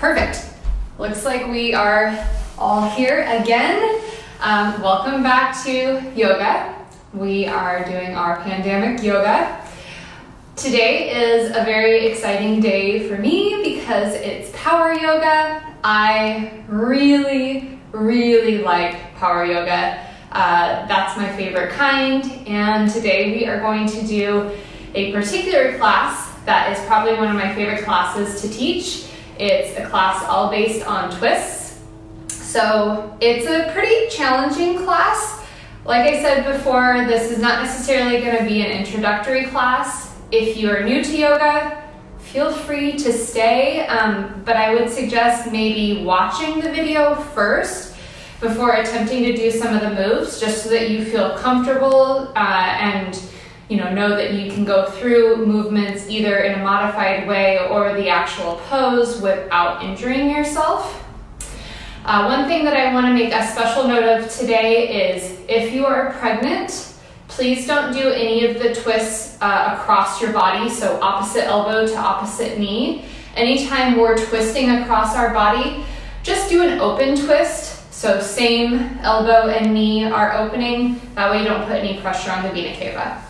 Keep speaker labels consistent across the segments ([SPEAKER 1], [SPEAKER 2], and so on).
[SPEAKER 1] Perfect. Looks like we are all here again. Welcome back to yoga. We are doing our pandemic yoga. Today is a very exciting day for me because it's power yoga. I really like power yoga. That's my favorite kind, and today we are going to do a particular class that is probably one of my favorite classes to teach. It's a class all based on twists. So it's a pretty challenging class. Like I said before, this is not necessarily going to be an introductory class. If you are new to yoga, feel free to stay, but I would suggest maybe watching the video first before attempting to do some of the moves, just so that you feel comfortable and know that you can go through movements either in a modified way or the actual pose without injuring yourself. One thing that I want to make a special note of today is if you are pregnant, please don't do any of the twists across your body, so opposite elbow to opposite knee. Anytime we're twisting across our body, just do an open twist. So same elbow and knee are opening. That way you don't put any pressure on the vena cava.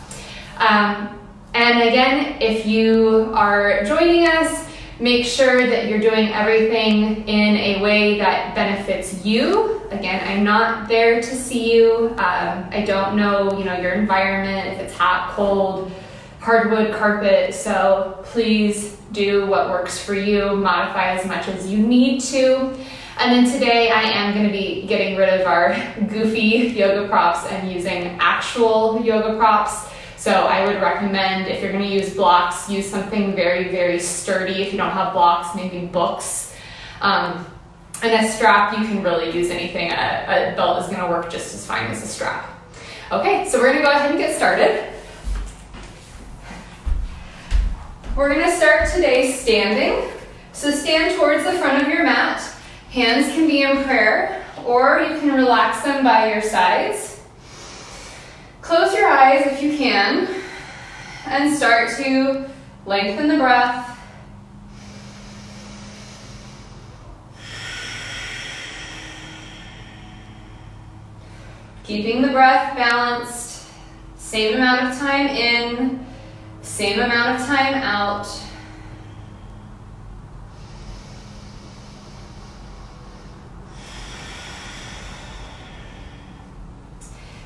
[SPEAKER 1] And again, if you are joining us, make sure that you're doing everything in a way that benefits you. Again, I'm not there to see you. I don't know, your environment, if it's hot, cold, hardwood, carpet. So please do what works for you. Modify as much as you need to. And then today I am going to be getting rid of our goofy yoga props and using actual yoga props. So I would recommend, if you're going to use blocks, use something very sturdy. If you don't have blocks, maybe books. And a strap, you can really use anything. A belt is going to work just as fine as a strap. Okay, so we're going to go ahead and get started. We're going to start today standing. So stand towards the front of your mat. Hands can be in prayer, or you can relax them by your sides. Close your eyes if you can, and start to lengthen the breath. Keeping the breath balanced, same amount of time in, same amount of time out.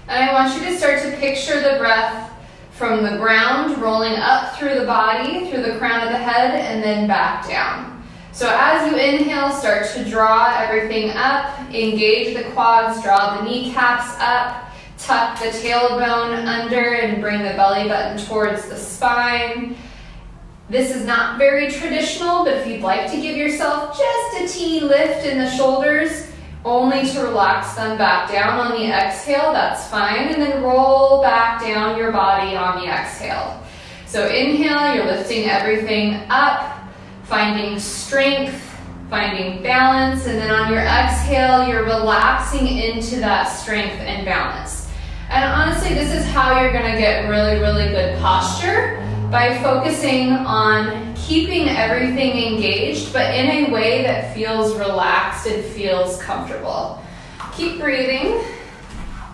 [SPEAKER 1] And I want you to start to picture the breath from the ground rolling up through the body, through the crown of the head, and then back down. So as you inhale, start to draw everything up, engage the quads, draw the kneecaps up, tuck the tailbone under, and bring the belly button towards the spine. This is not very traditional, but if you'd like to give yourself just a teeny lift in the shoulders, only to relax them back down on the exhale, that's fine. And then roll back down your body on the exhale. So inhale, you're lifting everything up, finding strength, finding balance. And then on your exhale, you're relaxing into that strength and balance. And honestly, this is how you're going to get really good posture, by focusing on keeping everything engaged, but in a way that feels relaxed and feels comfortable. Keep breathing.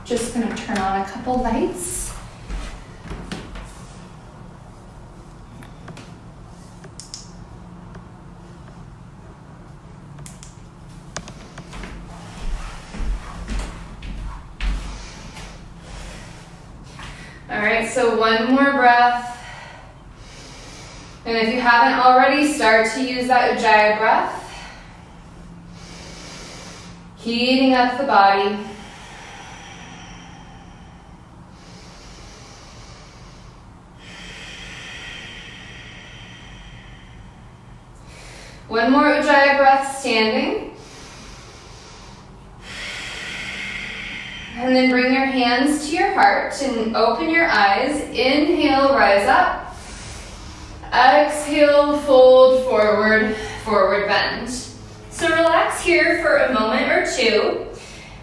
[SPEAKER 1] Just gonna turn on a couple lights. All right, so one more breath. And if you haven't already, start to use that Ujjayi breath. Heating up the body. One more Ujjayi breath standing. And then bring your hands to your heart and open your eyes. Inhale, rise up. Exhale, fold forward, forward bend. So relax here for a moment or two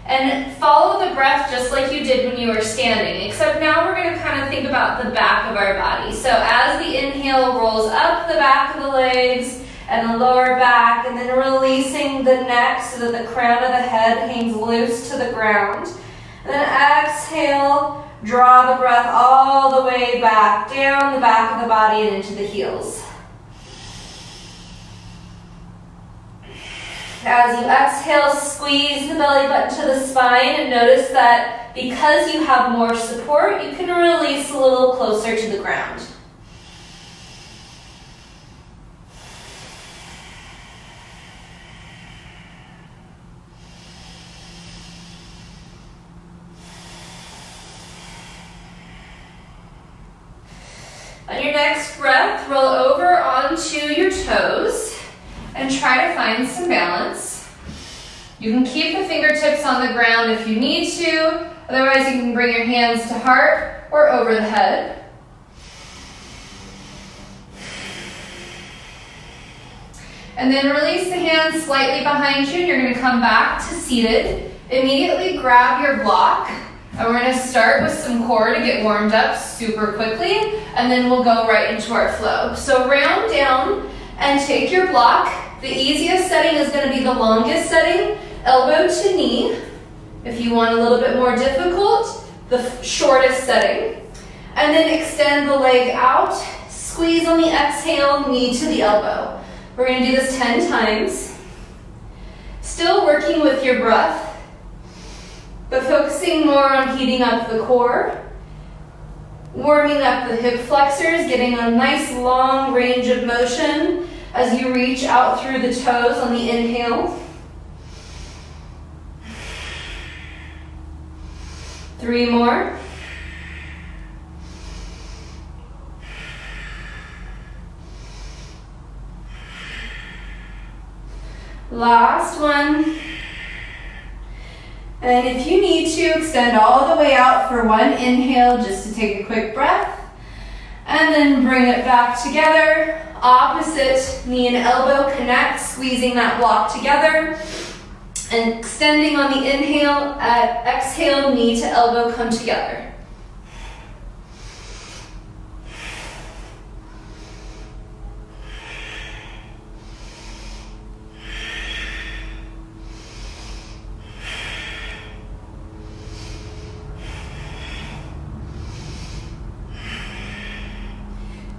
[SPEAKER 1] and follow the breath just like you did when you were standing, except now we're going to kind of think about the back of our body. So as the inhale rolls up the back of the legs
[SPEAKER 2] and the lower back, and then releasing the neck so that the crown of the head hangs loose to the ground. And then exhale, draw the breath all the way back, down the back of the body and into the heels. As you exhale, squeeze the belly button to the spine, and notice that because you have more support, you can release a little closer to the ground. On your next breath, roll over onto your toes and try to find some balance. You can keep the fingertips on the ground if you need to. Otherwise, you can bring your hands to heart or over the head. And then release the hands slightly behind you. You're going to come back to seated. Immediately grab your block. And we're going to start with some core to get warmed up super quickly, and then we'll go right into our flow. So round down and take your block. The easiest setting is going to be the longest setting, elbow to knee. If you want a little bit more difficult, the shortest setting. And then extend the leg out, squeeze on the exhale, knee to the elbow. We're going to do this 10 times. Still working with your breath, but focusing more on heating up the core, warming up the hip flexors, getting a nice long range of motion as you reach out through the toes on the inhale. 3 more. Last one. And if you need to, extend all the way out for one inhale just to take a quick breath. And then bring it back together. Opposite knee and elbow connect, squeezing that block together. And extending on the inhale, exhale, knee to elbow come together.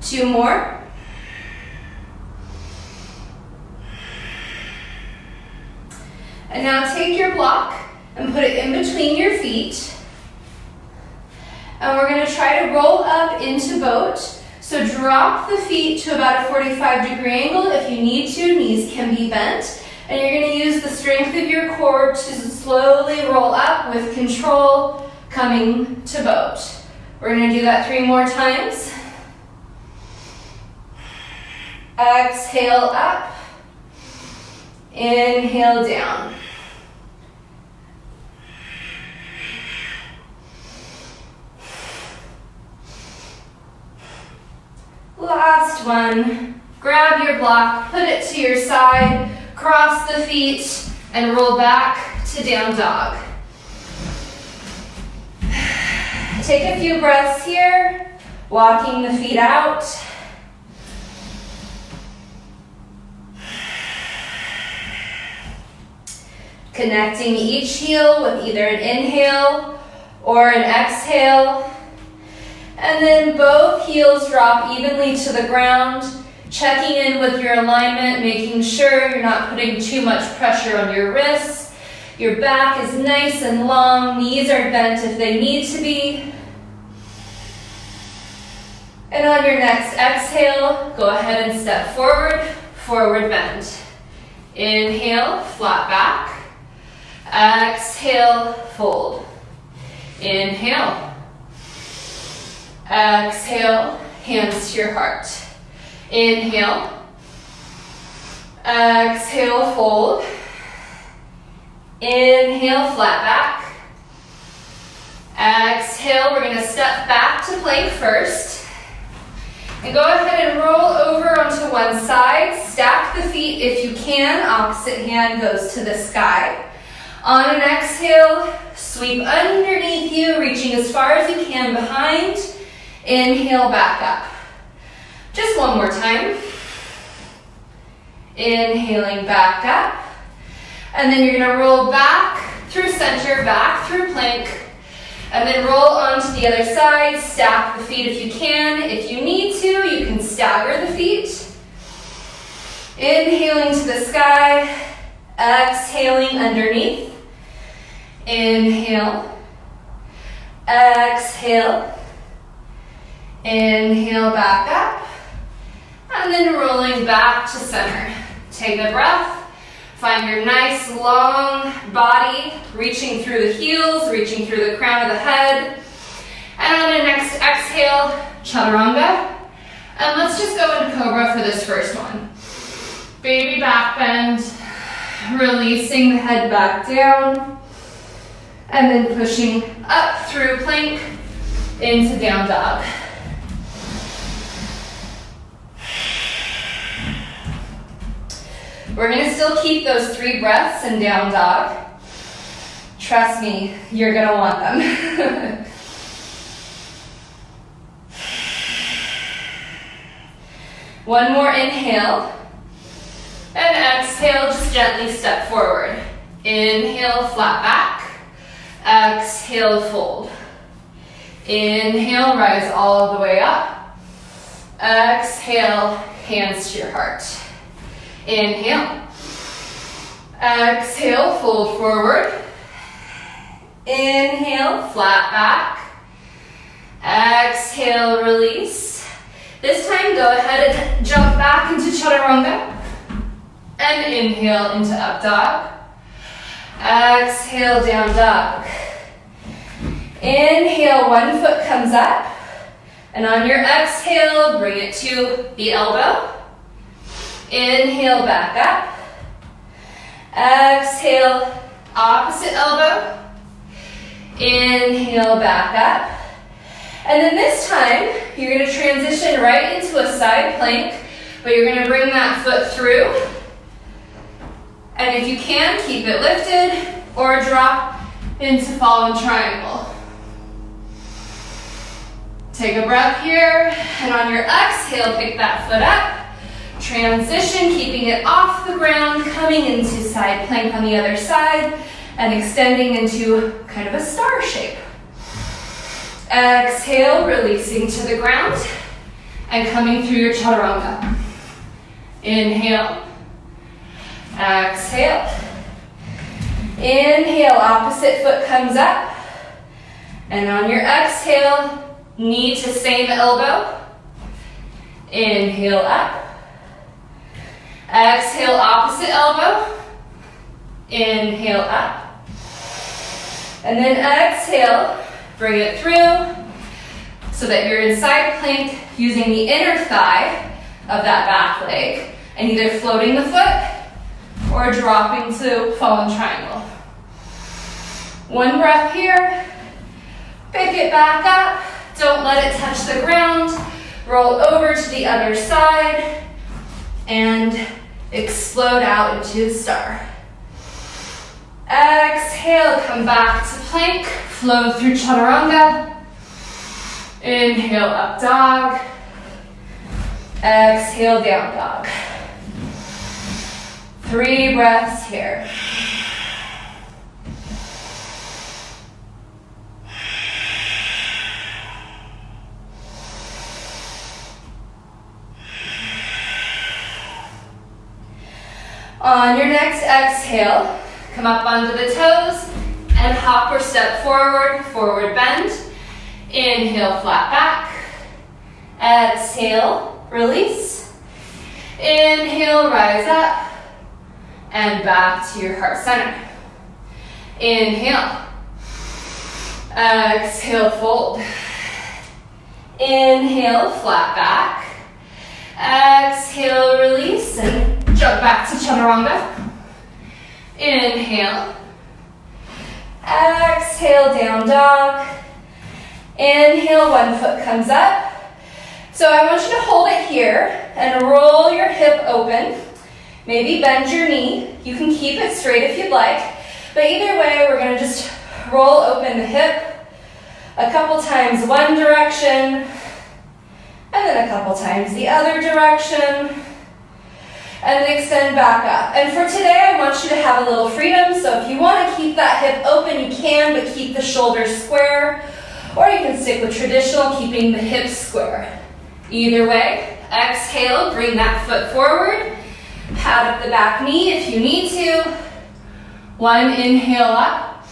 [SPEAKER 2] Two more. And now take your block and put it in between your feet. And we're going to try to roll up into boat. So drop the feet to about a 45-degree angle. If you need to, knees can be bent. And you're going to use the strength of your core to slowly roll up with control, coming to boat. We're going to do that 3 more times. Exhale up, inhale down. Last one, grab your block, put it to your side, cross the feet, and roll back to down dog. Take a few breaths here, walking the feet out. Connecting each heel with either an inhale or an exhale. And then both heels drop evenly to the ground, checking in with your alignment, making sure you're not putting too much pressure on your wrists. Your back is nice and long, knees are bent if they need to be. And on your next exhale, go ahead and step forward, forward bend. Inhale, flat back. Exhale, fold. Inhale. Exhale, hands to your heart. Inhale. Exhale, fold. Inhale, flat back. Exhale, we're going to step back to plank first. And go ahead and roll over onto one side. Stack the feet if you can. Opposite hand goes to the sky. On an exhale, sweep underneath you, reaching as far as you can behind. Inhale, back up. Just one more time. Inhaling back up. And then you're gonna roll back through center, back through plank, and then roll onto the other side. Stack the feet if you can. If you need to, you can stagger the feet. Inhaling to the sky, exhaling underneath. Inhale, exhale, inhale back up, and then rolling back to center. Take a breath. Find your nice long body, reaching through the heels, reaching through the crown of the head. And on the next exhale, chaturanga. And let's just go into cobra for this first one. Baby back bend, releasing the head back down, and then pushing up through plank into down dog. We're gonna still keep those 3 breaths in down dog. Trust me, you're gonna want them. One more inhale. And exhale, just gently step forward. Inhale, flat back. Exhale, fold. Inhale, rise all the way up. Exhale, hands to your heart. Inhale. Exhale, fold forward. Inhale, flat back. Exhale, release. This time, go ahead and jump back into chaturanga. And inhale into up dog. Exhale, down dog. Inhale, one foot comes up. And on your exhale, bring it to the elbow. Inhale, back up. Exhale, opposite elbow. Inhale, back up. And then this time, you're gonna transition right into a side plank, but you're gonna bring that foot through. And if you can, keep it lifted or drop into fallen triangle. Take a breath here, and on your exhale, pick that foot up. Transition, keeping it off the ground, coming into side plank on the other side, and extending into kind of a star shape. Exhale, releasing to the ground, and coming through your chaturanga. Inhale. Exhale. Inhale, opposite foot comes up. And on your exhale, knee to same elbow. Inhale up. Exhale, opposite elbow. Inhale up. And then exhale, bring it through so that you're in side plank using the inner thigh of that back leg and either floating the foot or dropping to fallen triangle. One breath here. Pick it back up. Don't let it touch the ground. Roll over to the other side and explode out into the star. Exhale, come back to plank. Flow through chaturanga. Inhale, up dog. Exhale, down dog. 3 breaths here. On your next exhale, come up onto the toes and hop or step forward, forward bend. Inhale, flat back. Exhale, release. Inhale, rise up. And back to your heart center. Inhale. Exhale, fold. Inhale, flat back. Exhale, release, and jump back to chaturanga. Inhale. Exhale, down dog. Inhale, one foot comes up. So I want you to hold it here and roll your hip open. Maybe bend your knee. You can keep it straight if you'd like. But either way, we're gonna just roll open the hip a couple times one direction, and then a couple times the other direction. and then extend back up. And for today, I want you to have a little freedom. So if you want to keep that hip open, you can, but keep the shoulders square. Or you can stick with traditional, keeping the hips square. Either way, exhale, bring that foot forward. Pad up the back knee if you need to. One inhale up.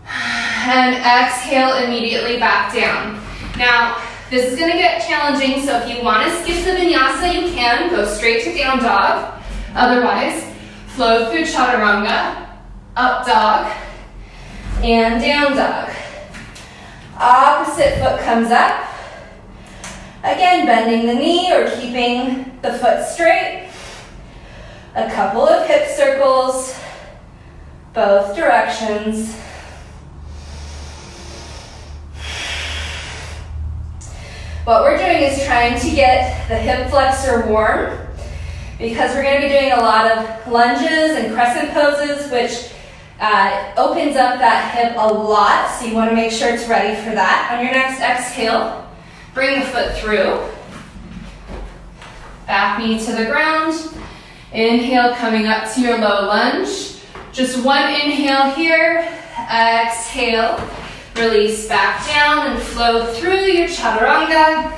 [SPEAKER 2] And exhale immediately back down. Now, this is going to get challenging, so if you want to skip the vinyasa, you can. Go straight to down dog. Otherwise, flow through chaturanga, up dog, and down dog. Opposite foot comes up. Again, bending the knee or keeping the foot straight. A couple of hip circles, both directions. What we're doing is trying to get the hip flexor warm because we're going to be doing a lot of lunges and crescent poses, which opens up that hip a lot, so you want to make sure it's ready for that. On your next exhale, bring the foot through. Back knee to the ground. Inhale, coming up to your low lunge. Just one inhale here. Exhale. Release back down and flow through your chaturanga.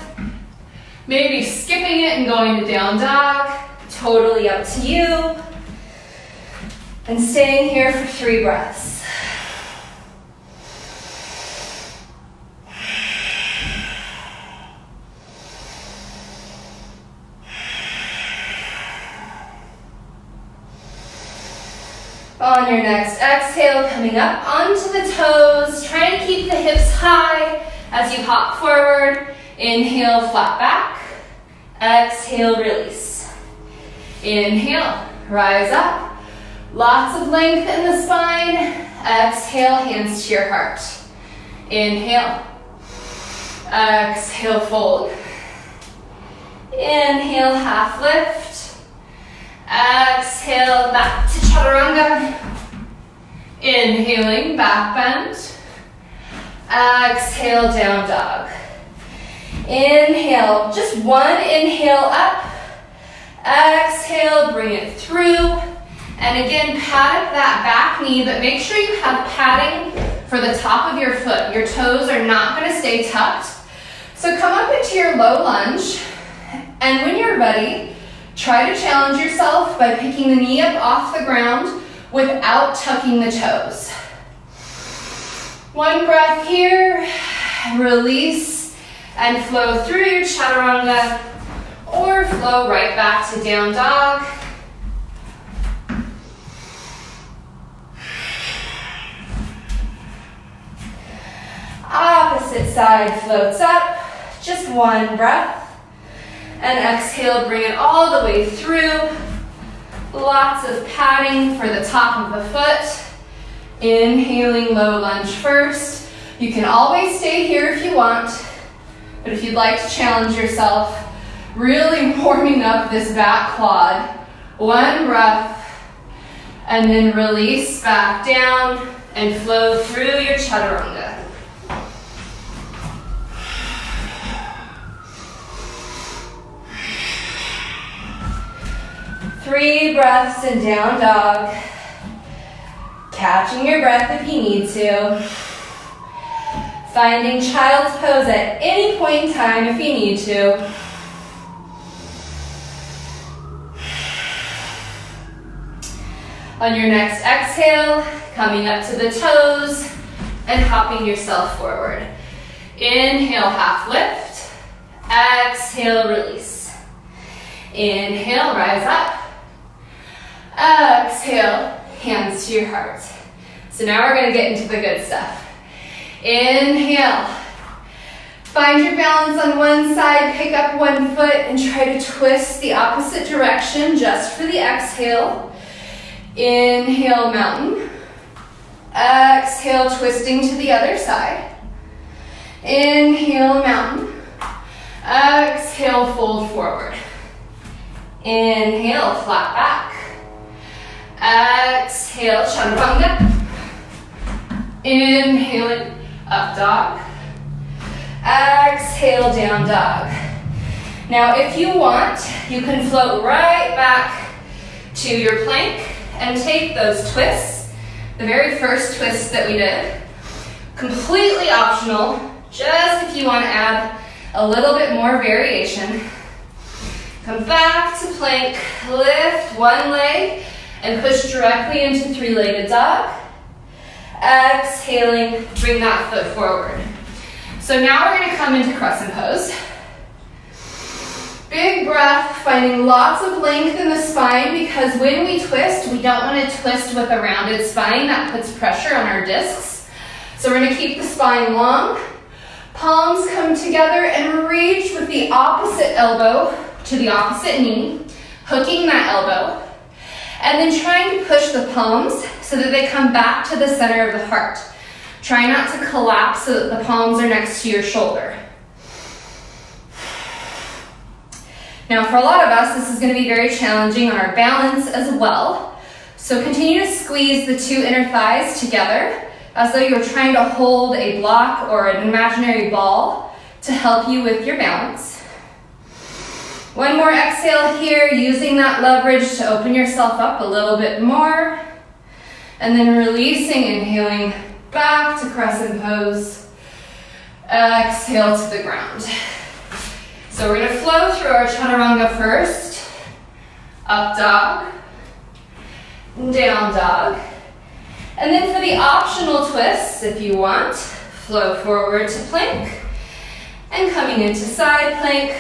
[SPEAKER 2] Maybe skipping it and going to down dog. Totally up to you. And staying here for 3 breaths. On your next exhale, coming up onto the toes, trying to keep the hips high as you hop forward. Inhale, flat back. Exhale, release. Inhale, rise up. Lots of length in the spine. Exhale, hands to your heart. Inhale. Exhale, fold. Inhale, half lift. Exhale, back to chaturanga. Inhaling, back bend. Exhale, down dog. Inhale, just one inhale up. Exhale, bring it through. And again, pad up that back knee, but make sure you have padding for the top of your foot. Your toes are not going to stay tucked. So come up into your low lunge, and when you're ready, try to challenge yourself by picking the knee up off the ground without tucking the toes. One breath here, release, and flow through your chaturanga, or flow right back to down dog. Opposite side floats up, just one breath. And exhale, bring it all the way through. Lots of padding for the top of the foot. Inhaling, low lunge first. You can always stay here if you want, but if you'd like to challenge yourself, really warming up this back quad. One breath, and then release back down and flow through your chaturanga. Three breaths in down dog. Catching your breath if you need to. Finding child's pose at any point in time if you need to. On your next exhale, coming up to the toes and hopping yourself forward. Inhale, half lift. Exhale, release. Inhale, rise up. Exhale, hands to your heart. So now we're going to get into the good stuff. Inhale. Find your balance on one side, pick up one foot, and try to twist the opposite direction just for the exhale. Inhale, mountain. Exhale, twisting to the other side. Inhale, mountain. Exhale, fold forward. Inhale, flat back. Exhale, chaturanga. Inhaling, up dog. Exhale, down dog. Now, if you want, you can float right back to your plank and take those twists, the very first twist that we did. Completely optional, just if you want to add a little bit more variation. Come back to plank, lift one leg and push directly into three-legged dog. Exhaling, bring that foot forward. So now we're going to come into crescent pose. Big breath, finding lots of length in the spine, because when we twist, we don't want to twist with a rounded spine. That puts pressure on our discs. So we're going to keep the spine long. Palms come together and reach with the opposite elbow to the opposite knee, hooking that elbow, and then trying to push the palms so that they come back to the center of the heart. Try not to collapse so that the palms are next to your shoulder. Now, for a lot of us, this is going to be very challenging on our balance as well. So continue to squeeze the two inner thighs together as though you're trying to hold a block or an imaginary ball to help you with your balance. One more exhale here, using that leverage to open yourself up a little bit more. And then releasing, inhaling back to crescent pose. Exhale to the ground. So we're going to flow through our chaturanga first. Up dog, down dog. And then for the optional twists, if you want, flow forward to plank. And coming into side plank,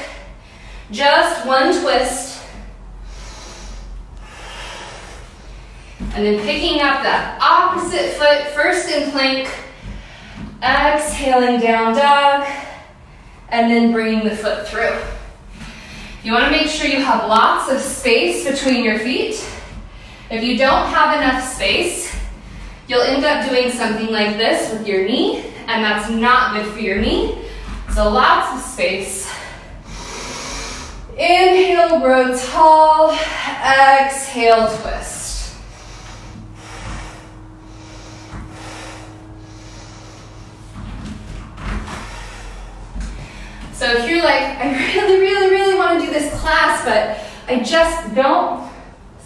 [SPEAKER 2] just one twist. And then picking up that opposite foot, first in plank, exhaling down dog, and then bringing the foot through. You want to make sure you have lots of space between your feet. If you don't have enough space, you'll end up doing something like this with your knee, and that's not good for your knee. So lots of space. Inhale, grow tall. Exhale, twist. So if you're like, I really want to do this class, but I just don't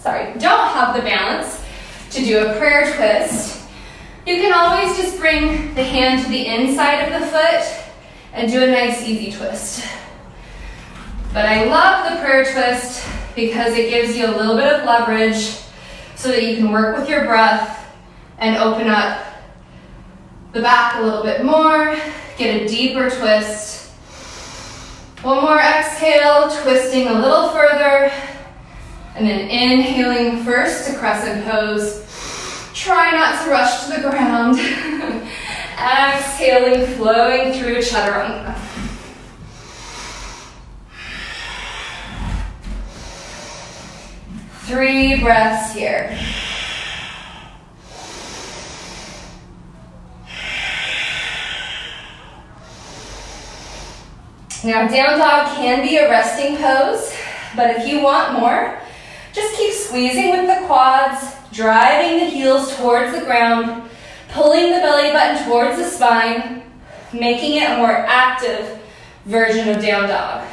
[SPEAKER 2] have the balance to do a prayer twist, you can always just bring the hand to the inside of the foot and do a nice easy twist. But I love the prayer twist because it gives you a little bit of leverage so that you can work with your breath and open up the back a little bit more, get a deeper twist. One more exhale, twisting a little further, and then inhaling first to crescent pose. Try not to rush to the ground. Exhaling, flowing through chaturanga. Three breaths here. Now, down dog can be a resting pose, but if you want more, just keep squeezing with the quads, driving the heels towards the ground, pulling the belly button towards the spine, making it a more active version of down dog.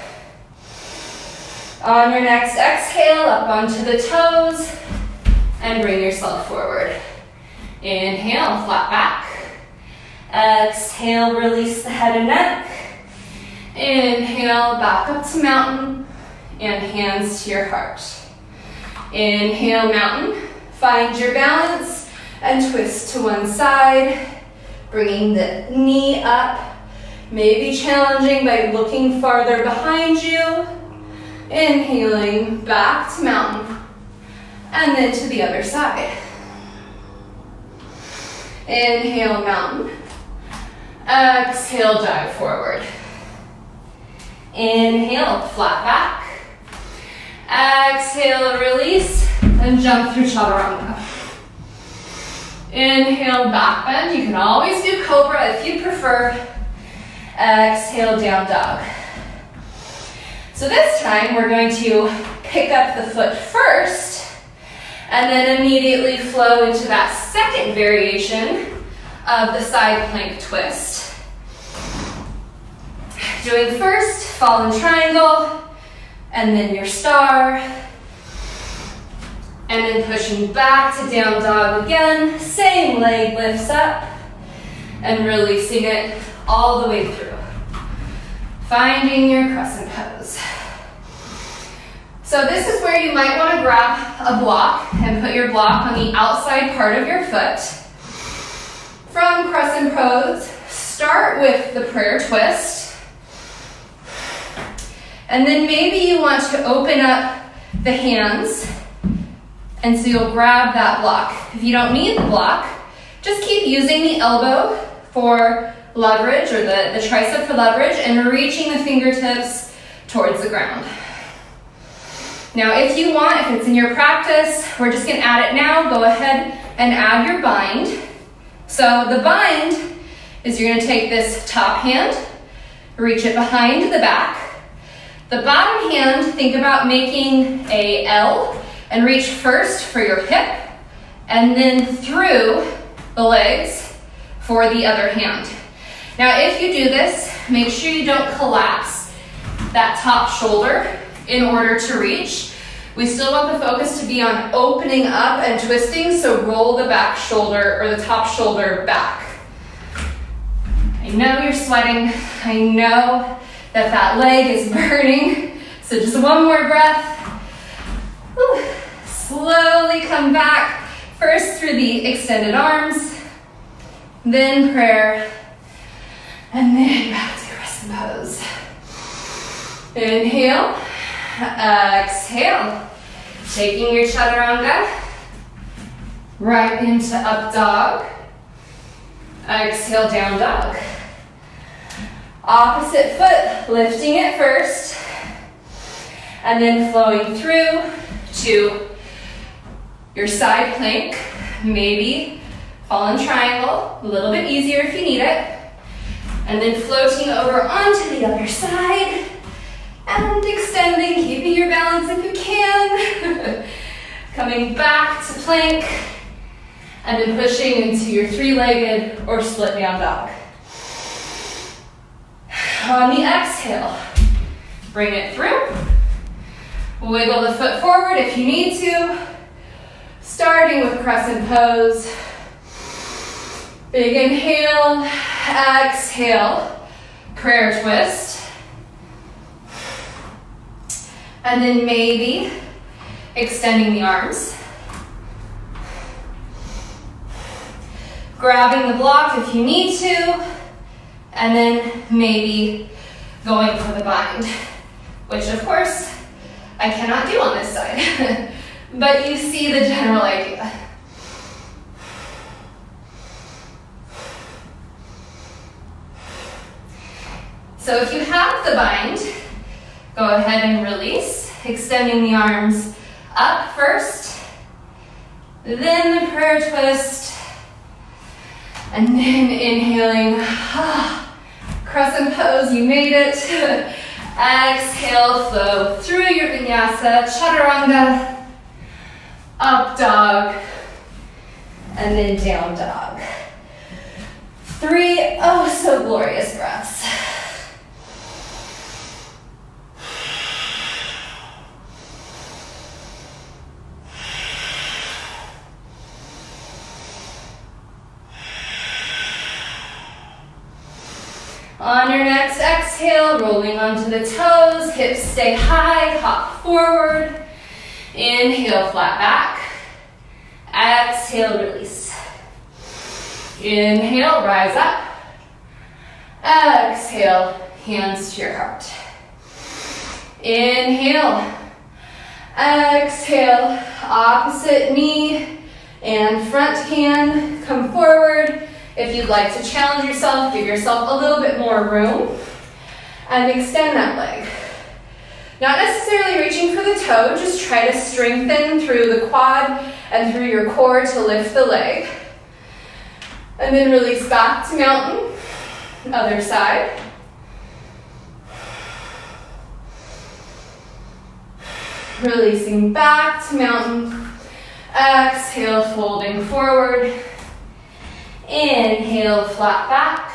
[SPEAKER 2] On your next exhale, up onto the toes, and bring yourself forward. Inhale, flat back. Exhale, release the head and neck. Inhale, back up to mountain, and hands to your heart. Inhale, mountain. Find your balance and twist to one side, bringing the knee up. Maybe challenging by looking farther behind you. Inhaling, back to mountain, and then to the other side. Inhale, mountain. Exhale, dive forward. Inhale, flat back. Exhale, release, and jump through chaturanga. Inhale, back bend. You can always do cobra if you prefer. Exhale, down dog. So this time we're going to pick up the foot first and then immediately flow into that second variation of the side plank twist. Doing first, fallen triangle, and then your star, and then pushing back to down dog again. Same leg lifts up and releasing it all the way through. Finding your crescent pose. So this is where you might want to grab a block and put your block on the outside part of your foot. From crescent pose, start with the prayer twist. And then maybe you want to open up the hands, and so you'll grab that block. If you don't need the block, just keep using the elbow for leverage, or the tricep for leverage, and reaching the fingertips towards the ground. Now if you want, if it's in your practice, we're just gonna add it now, go ahead and add your bind. So the bind is you're gonna take this top hand, reach it behind the back. The bottom hand, think about making a L and reach first for your hip and then through the legs for the other hand. Now if you do this, make sure you don't collapse that top shoulder in order to reach. We still want the focus to be on opening up and twisting, so roll the back shoulder or the top shoulder back. I know you're sweating. I know that leg is burning. So just one more breath. Whew. Slowly come back, first through the extended arms, then prayer, and then back to crescent pose. Inhale, exhale. Taking your chaturanga right into up dog. Exhale, down dog. Opposite foot, lifting it first, and then flowing through to your side plank, maybe fallen triangle, a little bit easier if you need it, and then floating over onto the other side, and extending, keeping your balance if you can, coming back to plank, and then pushing into your three-legged or split down dog. On the exhale, bring it through. Wiggle the foot forward if you need to. Starting with crescent pose. Big inhale, exhale, prayer twist. And then maybe extending the arms. Grabbing the block if you need to. And then maybe going for the bind, which of course I cannot do on this side, but you see the general idea. So if you have the bind, go ahead and release, extending the arms up first, then the prayer twist, and then inhaling, crescent pose, you made it. Exhale, flow through your vinyasa, chaturanga, up dog, and then down dog. 3 oh so glorious breaths. On your next exhale, rolling onto the toes, hips stay high, hop forward. Inhale, flat back. Exhale, release. Inhale, rise up. Exhale, hands to your heart. Inhale. Exhale, opposite knee and front hand come forward. If you'd like to challenge yourself, give yourself a little bit more room and extend that leg. Not necessarily reaching for the toe, just try to strengthen through the quad and through your core to lift the leg. And then release back to mountain, other side. Releasing back to mountain. Exhale, folding forward. Inhale, flat back.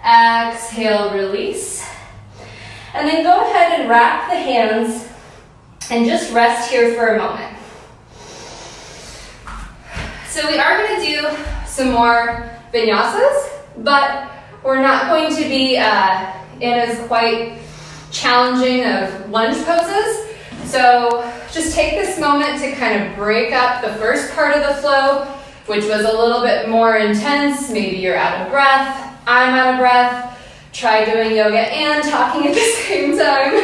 [SPEAKER 2] Exhale, release. And then go ahead and wrap the hands and just rest here for a moment. So we are going to do some more vinyasas, but we're not going to be in as quite challenging of lunge poses. So just take this moment to kind of break up the first part of the flow, which was a little bit more intense. Maybe you're out of breath, I'm out of breath. Try doing yoga and talking at the same time.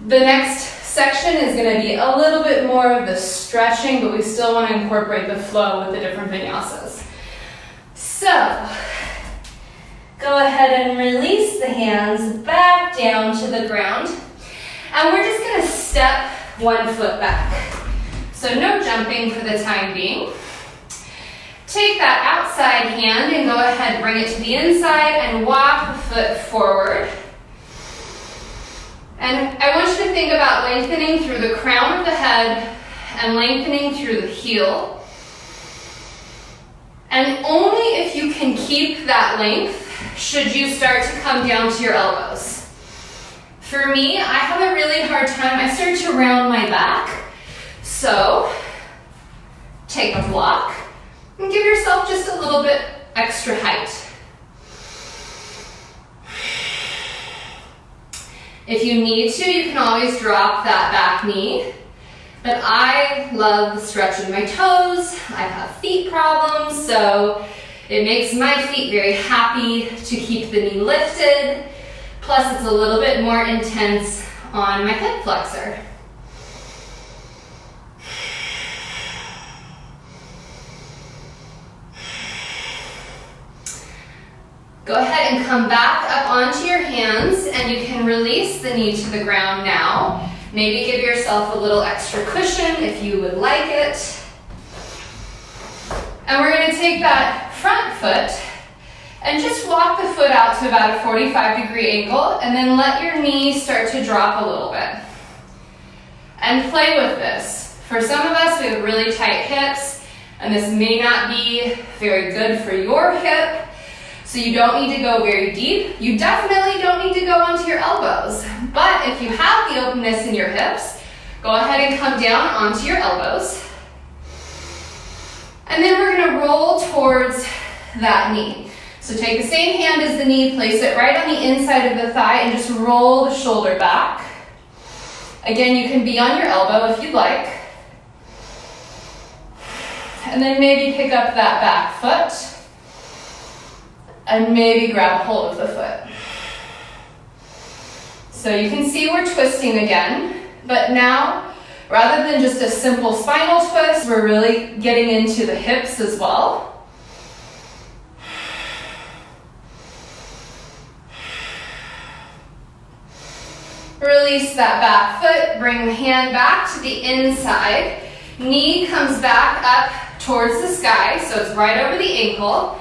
[SPEAKER 2] The next section is going to be a little bit more of the stretching, but we still want to incorporate the flow with the different vinyasas. So, go ahead and release the hands back down to the ground. And we're just going to step one foot back. So no jumping for the time being. Take that outside hand and go ahead, bring it to the inside and walk the foot forward. And I want you to think about lengthening through the crown of the head and lengthening through the heel. And only if you can keep that length should you start to come down to your elbows. For me, I have a really hard time. I start to round my back. So take a block and give yourself just a little bit extra height. If you need to, you can always drop that back knee. But I love stretching my toes. I have feet problems, so it makes my feet very happy to keep the knee lifted. Plus, it's a little bit more intense on my hip flexor. Go ahead and come back up onto your hands, and you can release the knee to the ground now. Maybe give yourself a little extra cushion if you would like it. And we're going to take that front foot and just walk the foot out to about a 45-degree angle, and then let your knee start to drop a little bit. And play with this. For some of us, we have really tight hips, and this may not be very good for your hip. So you don't need to go very deep. You definitely don't need to go onto your elbows. But if you have the openness in your hips, go ahead and come down onto your elbows. And then we're going to roll towards that knee. So take the same hand as the knee, place it right on the inside of the thigh, and just roll the shoulder back. Again, you can be on your elbow if you'd like. And then maybe pick up that back foot. And maybe grab a hold of the foot. So you can see we're twisting again, but now, rather than just a simple spinal twist, we're really getting into the hips as well. Release that back foot, bring the hand back to the inside. Knee comes back up towards the sky, so it's right over the ankle.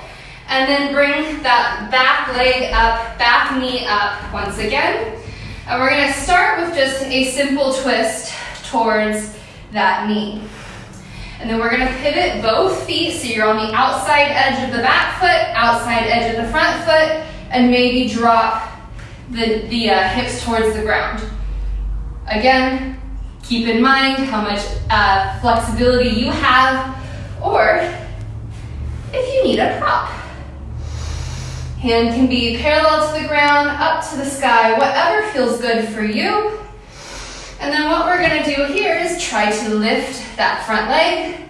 [SPEAKER 2] And then bring that back leg up, back knee up once again. And we're going to start with just a simple twist towards that knee. And then we're going to pivot both feet so you're on the outside edge of the back foot, outside edge of the front foot, and maybe drop the hips towards the ground. Again, keep in mind how much flexibility you have, or if you need a prop. Hand can be parallel to the ground, up to the sky, whatever feels good for you. And then what we're going to do here is try to lift that front leg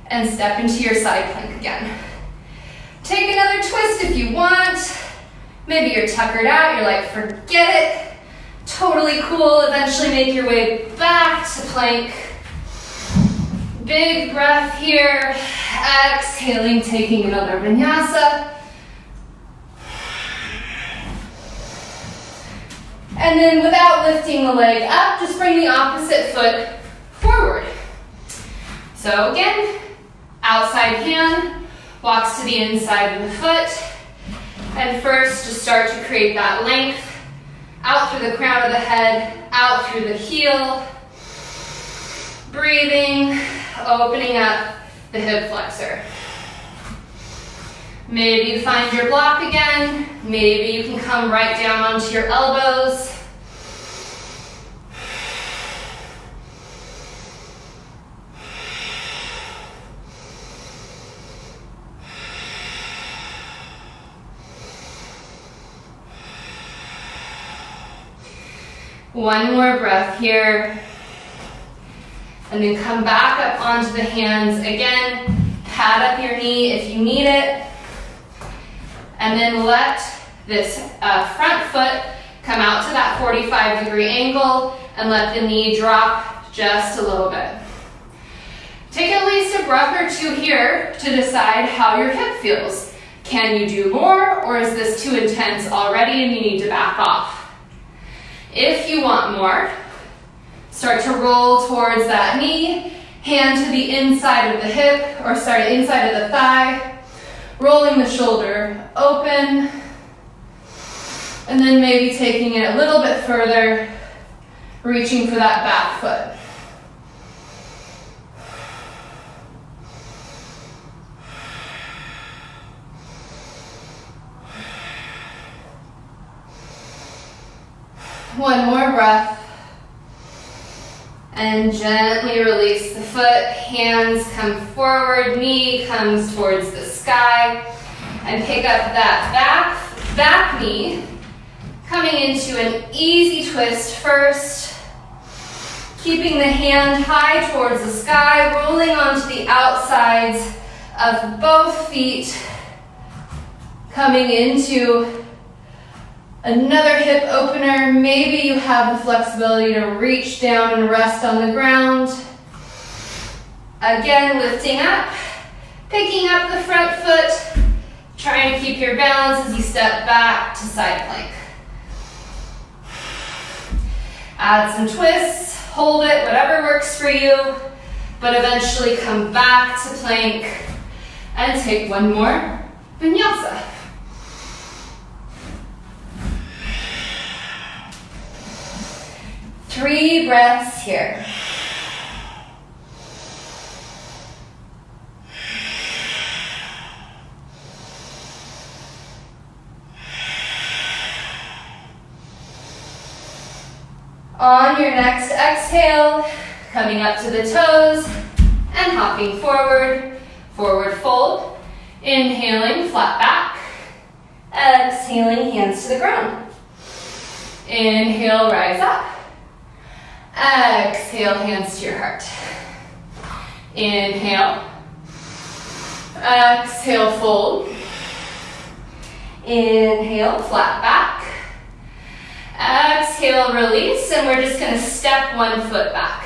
[SPEAKER 2] and step into your side plank again. Take another twist if you want. Maybe you're tuckered out, you're like, forget it. Totally cool. Eventually make your way back to plank. Big breath here. Exhaling, taking another vinyasa. And then without lifting the leg up, just bring the opposite foot forward. So again, outside hand walks to the inside of the foot. And first, just start to create that length out through the crown of the head, out through the heel. Breathing, opening up the hip flexor. Maybe you find your block again. Maybe you can come right down onto your elbows. One more breath here. And then come back up onto the hands again. Pad up your knee if you need it. And then let this front foot come out to that 45-degree angle and let the knee drop just a little bit. Take at least a breath or two here to decide how your hip feels. Can you do more, or is this too intense already and you need to back off? If you want more, start to roll towards that knee, hand to the inside of the hip, or sorry, inside of the thigh, rolling the shoulder open, and then maybe taking it a little bit further, reaching for that back foot. One more breath. And gently release the foot. Hands come forward, knee comes towards the sky. And pick up that back knee. Coming into an easy twist first. Keeping the hand high towards the sky, rolling onto the outsides of both feet. Coming into another hip opener. Maybe you have the flexibility to reach down and rest on the ground. Again, lifting up, picking up the front foot, trying to keep your balance as you step back to side plank. Add some twists, hold it, whatever works for you, but eventually come back to plank and take one more vinyasa. Three breaths here. On your next exhale, coming up to the toes and hopping forward, forward fold. Inhaling, flat back. Exhaling, hands to the ground. Inhale, rise up. Exhale, hands to your heart. Inhale. Exhale, fold. Inhale, flat back. Exhale, release, and we're just going to step one foot back.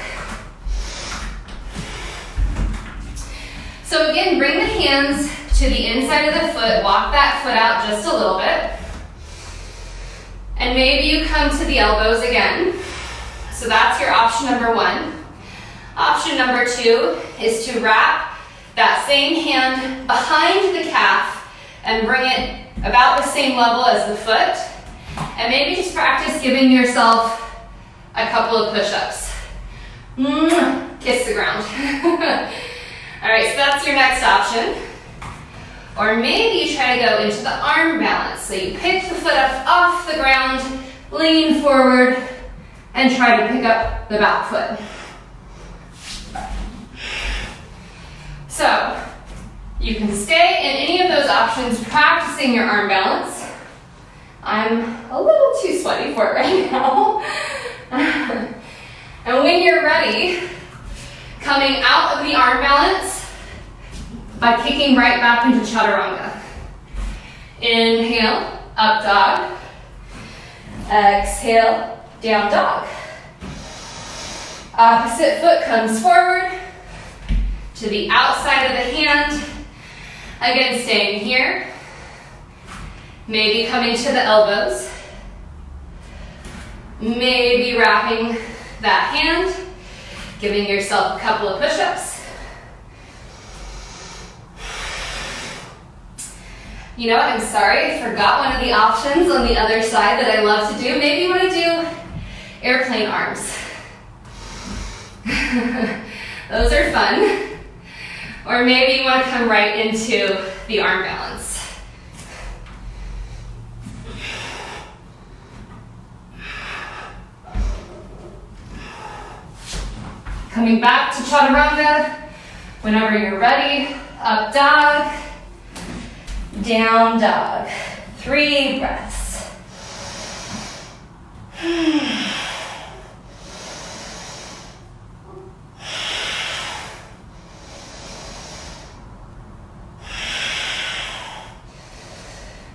[SPEAKER 2] So again, bring the hands to the inside of the foot, walk that foot out just a little bit. And maybe you come to the elbows again. So that's your option number one. Option number two is to wrap that same hand behind the calf and bring it about the same level as the foot. And maybe just practice giving yourself a couple of push-ups. Kiss the ground. All right, so that's your next option. Or maybe you try to go into the arm balance. So you pick the foot up off the ground, lean forward, and try to pick up the back foot. So, you can stay in any of those options practicing your arm balance. I'm a little too sweaty for it right now. And when you're ready, coming out of the arm balance by kicking right back into chaturanga. Inhale, up dog. Exhale, down dog. Opposite foot comes forward to the outside of the hand. Again, staying here. Maybe coming to the elbows. Maybe wrapping that hand, giving yourself a couple of push-ups. You know what, I'm sorry, I forgot one of the options on the other side that I love to do. Maybe you want to do airplane arms. Those are fun. Or maybe you want to come right into the arm balance. Coming back to chaturanga. Whenever you're ready, up dog, down dog. 3 breaths.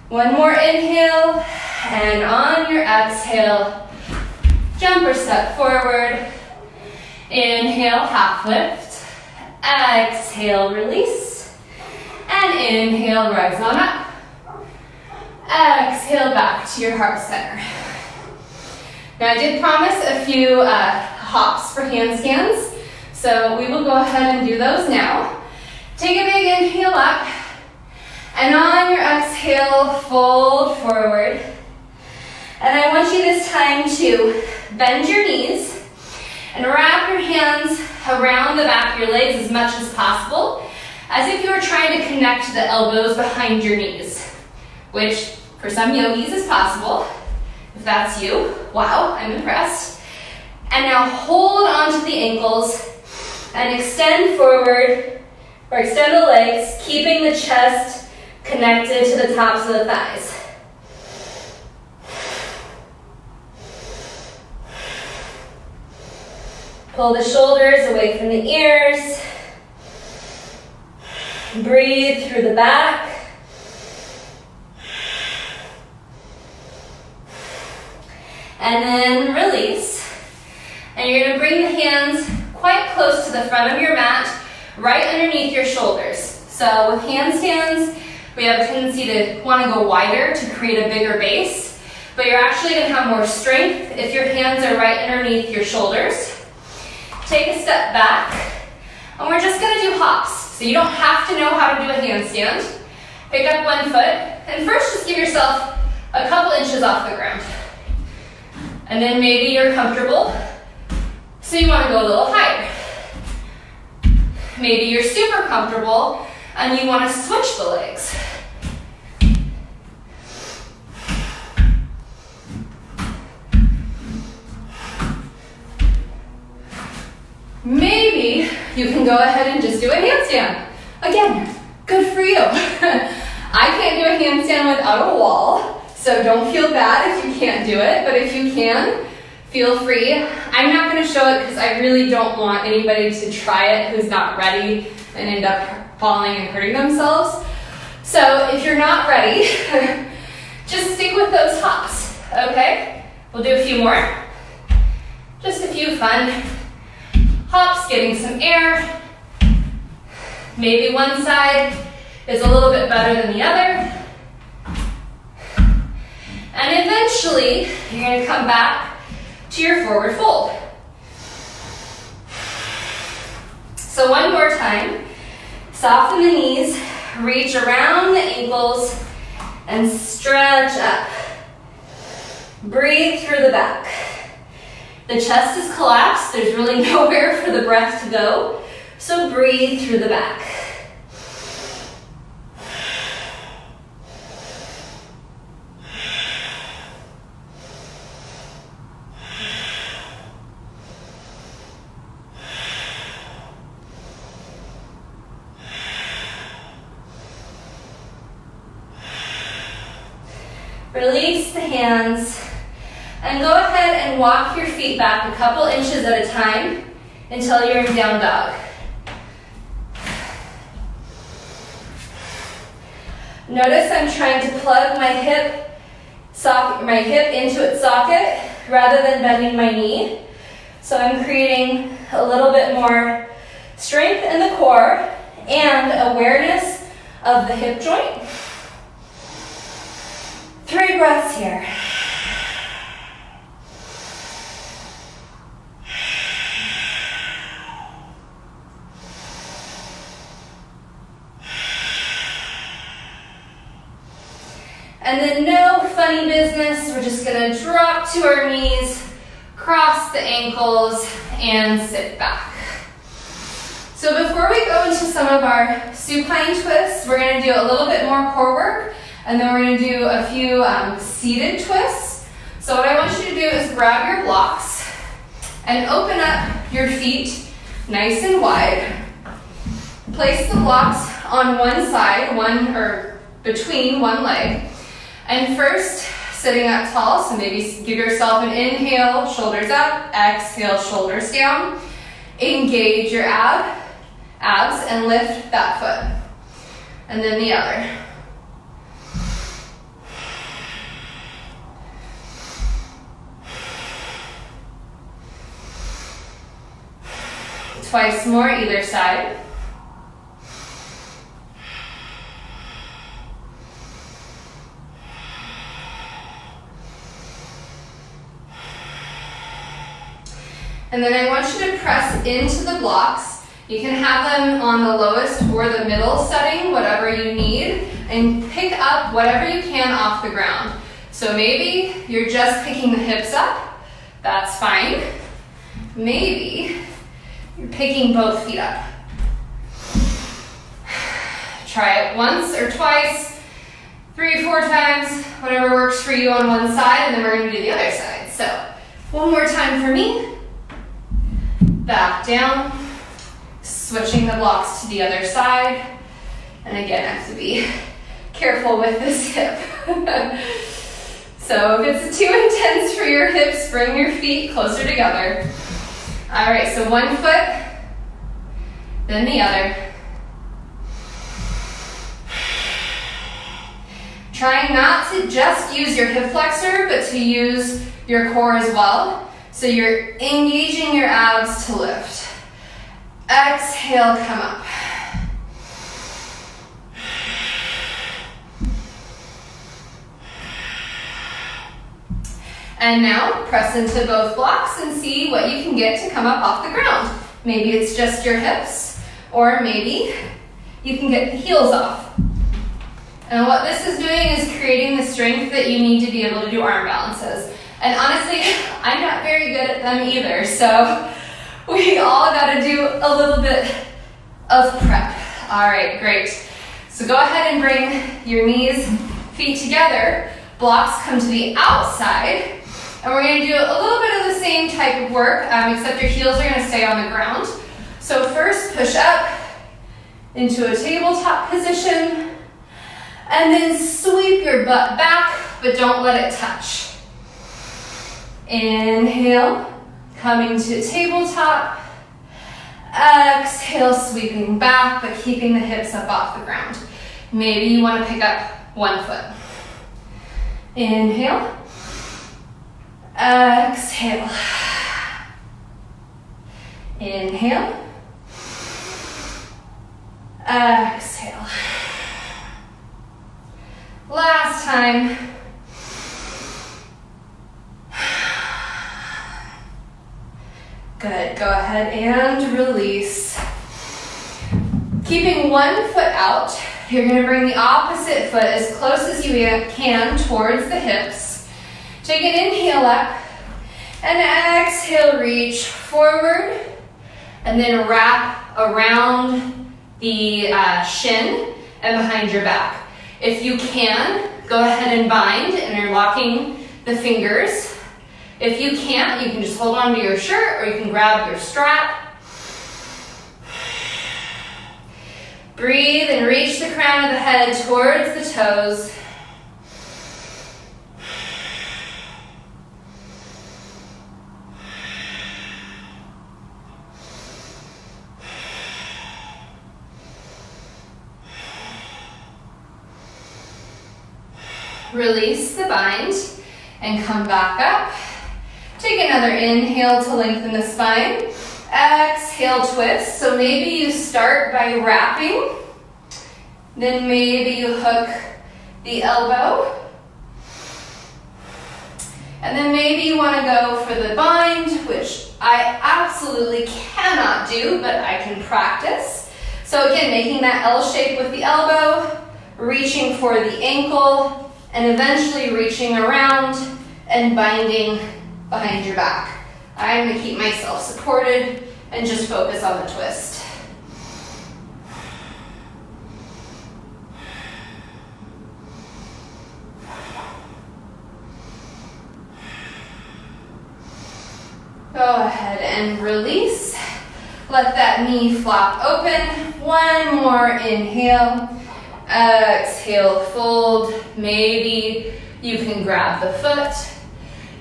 [SPEAKER 2] One more inhale, and on your exhale, jump or step forward. Inhale, half lift. Exhale, release. And inhale, rise on up. Exhale, back to your heart center. Now I did promise a few hops for handstands, so we will go ahead and do those now. Take a big inhale up. And on your exhale, fold forward. And I want you this time to bend your knees and wrap your hands around the back of your legs as much as possible, as if you were trying to connect the elbows behind your knees, which for some yogis is possible. If that's you, wow, I'm impressed. And now hold onto the ankles and extend forward, or extend the legs, keeping the chest connected to the tops of the thighs. Pull the shoulders away from the ears. Breathe through the back. And then release. And you're going to bring the hands quite close to the front of your mat, right underneath your shoulders. So with handstands, we have a tendency to want to go wider to create a bigger base, but you're actually going to have more strength if your hands are right underneath your shoulders. Take a step back, and we're just going to do hops. So you don't have to know how to do a handstand. Pick up one foot, and first just give yourself a couple inches off the ground. And then maybe you're comfortable, so you want to go a little higher. Maybe you're super comfortable, and you want to switch the legs. Maybe you can go ahead and just do a handstand. Again, good for you. I can't do a handstand without a wall, so don't feel bad if you can't do it, but if you can, feel free. I'm not going to show it because I really don't want anybody to try it who's not ready and end up falling and hurting themselves. So if you're not ready, just stick with those hops, okay? We'll do a few more. Just a few fun hops, getting some air. Maybe one side is a little bit better than the other. And eventually, you're going to come back to your forward fold. So one more time. Soften the knees, reach around the ankles, and stretch up. Breathe through the back. The chest is collapsed. There's really nowhere for the breath to go. So breathe through the back. Release the hands. And go ahead and walk your feet back a couple inches at a time until you're in down dog. Notice I'm trying to plug my hip into its socket rather than bending my knee. So I'm creating a little bit more strength in the core and awareness of the hip joint. 3 breaths here. And then no funny business, we're just gonna drop to our knees, cross the ankles, and sit back. So before we go into some of our supine twists, we're gonna do a little bit more core work, and then we're gonna do a few seated twists. So what I want you to do is grab your blocks and open up your feet nice and wide. Place the blocks on one side, between one leg. And first, sitting up tall, so maybe give yourself an inhale, shoulders up, exhale, shoulders down. Engage your abs and lift that foot. And then the other. Twice more either side. And then I want you to press into the blocks. You can have them on the lowest or the middle setting, whatever you need, and pick up whatever you can off the ground. So maybe you're just picking the hips up. That's fine. Maybe you're picking both feet up. Try it once or twice, 3 or 4 times, whatever works for you on one side, and then we're going to do the other side. So one more time for me. Back down, switching the blocks to the other side. And again, I have to be careful with this hip. So if it's too intense for your hips, bring your feet closer together. All right, so one foot, then the other. Trying not to just use your hip flexor, but to use your core as well. So you're engaging your abs to lift. Exhale, come up. And now press into both blocks and see what you can get to come up off the ground. Maybe it's just your hips, or maybe you can get the heels off. And what this is doing is creating the strength that you need to be able to do arm balances. And honestly, I'm not very good at them either, so we all gotta do a little bit of prep. All right, great. So go ahead and bring your knees, feet together. Blocks come to the outside, and we're gonna do a little bit of the same type of work, except your heels are gonna stay on the ground. So first, push up into a tabletop position, and then sweep your butt back, but don't let it touch. Inhale, coming to tabletop. Exhale, sweeping back, but keeping the hips up off the ground. Maybe you want to pick up one foot. Inhale. Exhale. Inhale. Exhale. Last time. Good, go ahead and release. Keeping one foot out, you're gonna bring the opposite foot as close as you can towards the hips. Take an inhale up, and exhale, reach forward, and then wrap around the shin and behind your back. If you can, go ahead and bind, and you're locking the fingers. If you can't, you can just hold on to your shirt, or you can grab your strap. Breathe and reach the crown of the head towards the toes. Release the bind and come back up. Take another inhale to lengthen the spine. Exhale, twist. So maybe you start by wrapping. Then maybe you hook the elbow. And then maybe you want to go for the bind, which I absolutely cannot do, but I can practice. So again, making that L shape with the elbow, reaching for the ankle, and eventually reaching around and binding behind your back. I'm going to keep myself supported and just focus on the twist. Go ahead and release. Let that that knee flap open. One more inhale. Exhale, fold. Maybe you can grab the foot.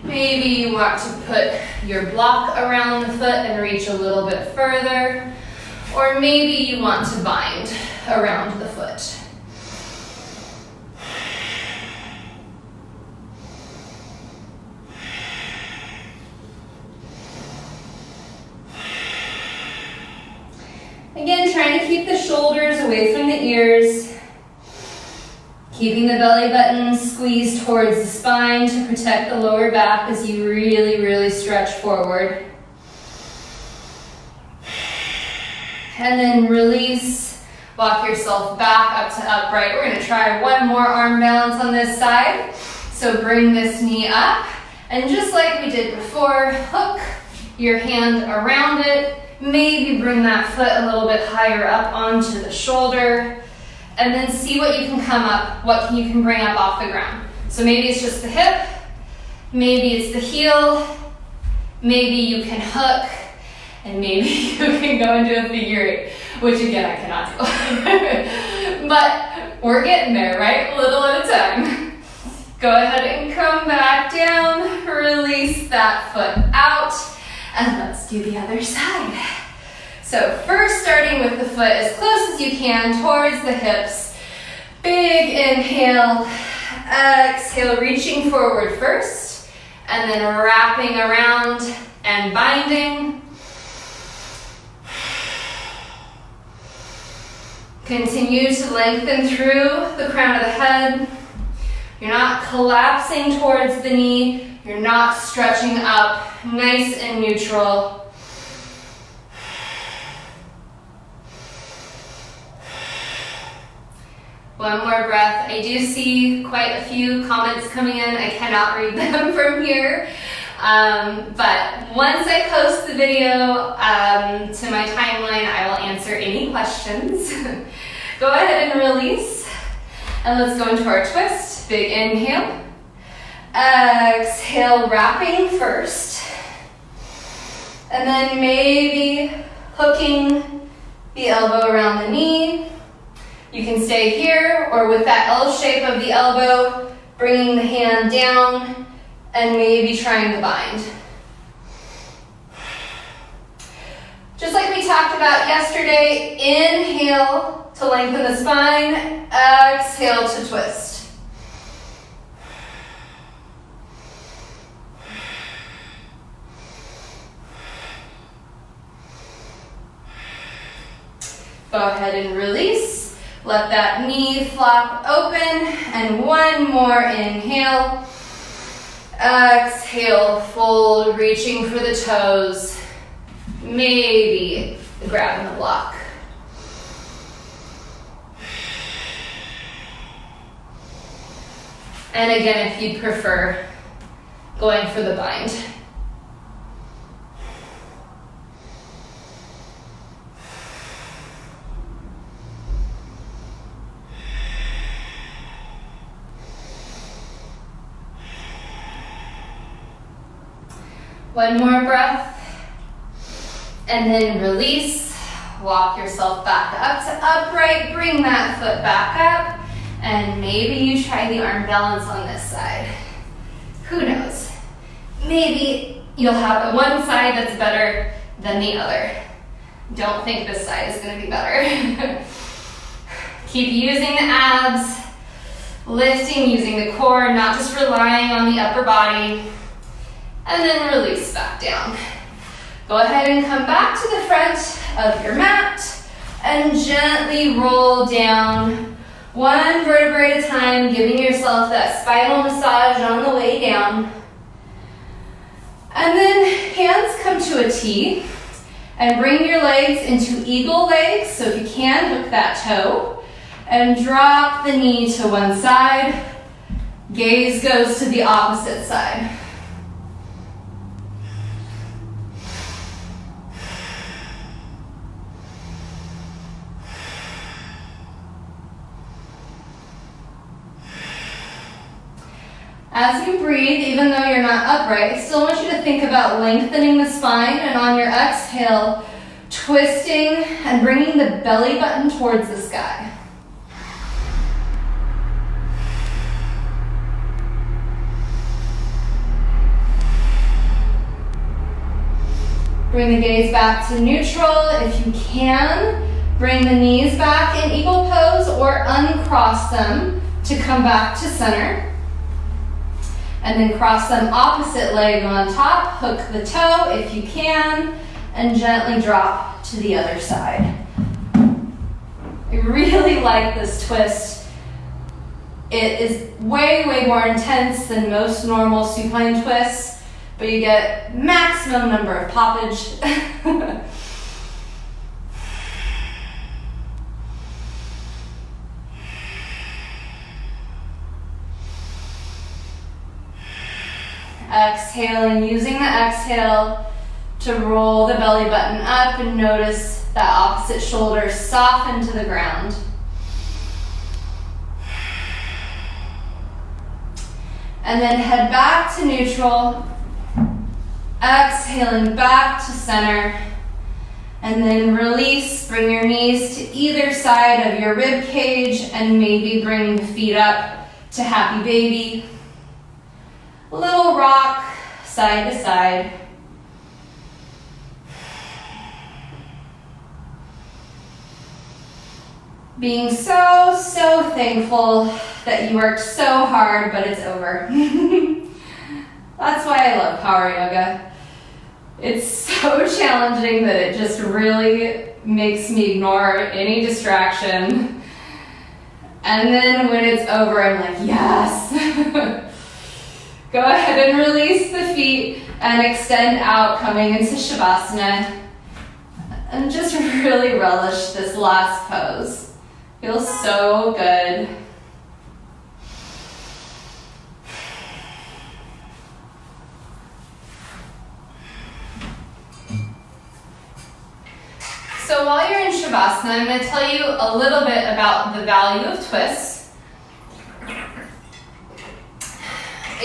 [SPEAKER 2] Maybe you want to put your block around the foot and reach a little bit further. Or maybe you want to bind around the foot. Again, trying to keep the shoulders away from the ears. Keeping the belly button squeezed towards the spine to protect the lower back as you really, really stretch forward. And then release. Walk yourself back up to upright. We're going to try one more arm balance on this side. So bring this knee up. And just like we did before, hook your hand around it. Maybe bring that foot a little bit higher up onto the shoulder. And then see what you can come up, what you can bring up off the ground. So maybe it's just the hip. Maybe it's the heel. Maybe you can hook. And maybe you can go into a figure eight, which again, I cannot do. But we're getting there, right? A little at a time. Go ahead and come back down. Release that foot out. And let's do the other side. So first, starting with the foot as close as you can towards the hips. Big inhale. Exhale, reaching forward first. And then wrapping around and binding. Continue to lengthen through the crown of the head. You're not collapsing towards the knee. You're not stretching up. Nice and neutral. One more breath. I do see quite a few comments coming in. I cannot read them from here. But once I post the video to my timeline, I will answer any questions. Go ahead and release. And let's go into our twist. Big inhale. Exhale, wrapping first. And then maybe hooking the elbow around the knee. You can stay here or with that L shape of the elbow, bringing the hand down and maybe trying to bind. Just like we talked about yesterday, inhale to lengthen the spine, exhale to twist. Go ahead and release. Let that knee flap open, and one more inhale. Exhale, fold, reaching for the toes. Maybe grabbing the block. And again, if you'd prefer, going for the bind. One more breath, and then release. Walk yourself back up to upright, bring that foot back up, and maybe you try the arm balance on this side. Who knows? Maybe you'll have one side that's better than the other. Don't think this side is going to be better. Keep using the abs, lifting, using the core, not just relying on the upper body. And then release back down. Go ahead and come back to the front of your mat and gently roll down one vertebrae at a time, giving yourself that spinal massage on the way down. And then hands come to a T and bring your legs into eagle legs. So if you can, hook that toe and drop the knee to one side. Gaze goes to the opposite side. As you breathe, even though you're not upright, I still want you to think about lengthening the spine, and on your exhale, twisting and bringing the belly button towards the sky. Bring the gaze back to neutral. If you can, bring the knees back in eagle pose or uncross them to come back to center. And then cross them opposite leg on top. Hook the toe if you can, and gently drop to the other side. I really like this twist. It is way, way more intense than most normal supine twists, but you get maximum number of poppage. Exhaling, using the exhale to roll the belly button up and notice that opposite shoulder soften to the ground. And then head back to neutral, exhaling back to center, and then release. Bring your knees to either side of your rib cage and maybe bring the feet up to happy baby. Little rock, side to side. Being so, so thankful that you worked so hard, but it's over. That's why I love power yoga. It's so challenging that it just really makes me ignore any distraction. And then when it's over, I'm like, yes. Go ahead and release the feet and extend out, coming into Shavasana. And just really relish this last pose. Feels so good. So while you're in Shavasana, I'm going to tell you a little bit about the value of twists.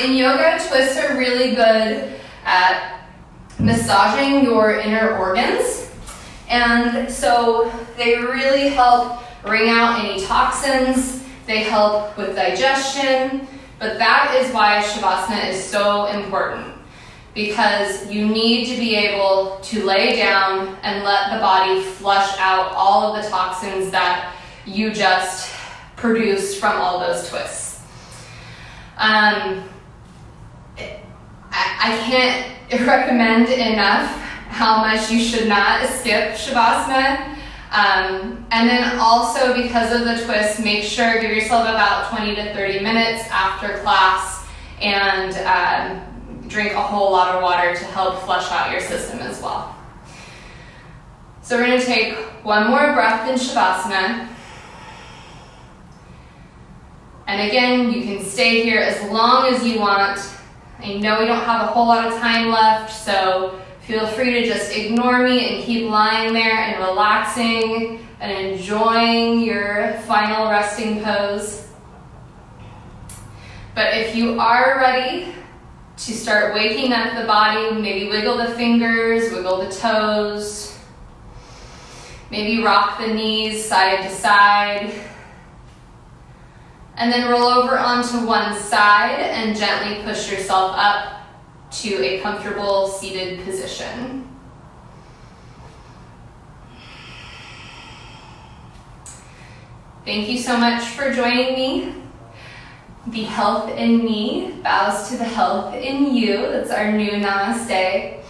[SPEAKER 2] In yoga, twists are really good at massaging your inner organs. And so they really help wring out any toxins. They help with digestion. But that is why Shavasana is so important, because you need to be able to lay down and let the body flush out all of the toxins that you just produced from all those twists. I can't recommend enough how much you should not skip Shavasana. And then also, because of the twist, make sure, give yourself about 20 to 30 minutes after class and drink a whole lot of water to help flush out your system as well. So we're going to take one more breath in Shavasana. And again, you can stay here as long as you want. I know we don't have a whole lot of time left, so feel free to just ignore me and keep lying there and relaxing and enjoying your final resting pose. But if you are ready to start waking up the body, maybe wiggle the fingers, wiggle the toes, maybe rock the knees side to side, and then roll over onto one side and gently push yourself up to a comfortable seated position. Thank you so much for joining me. The health in me bows to the health in you. That's our new namaste.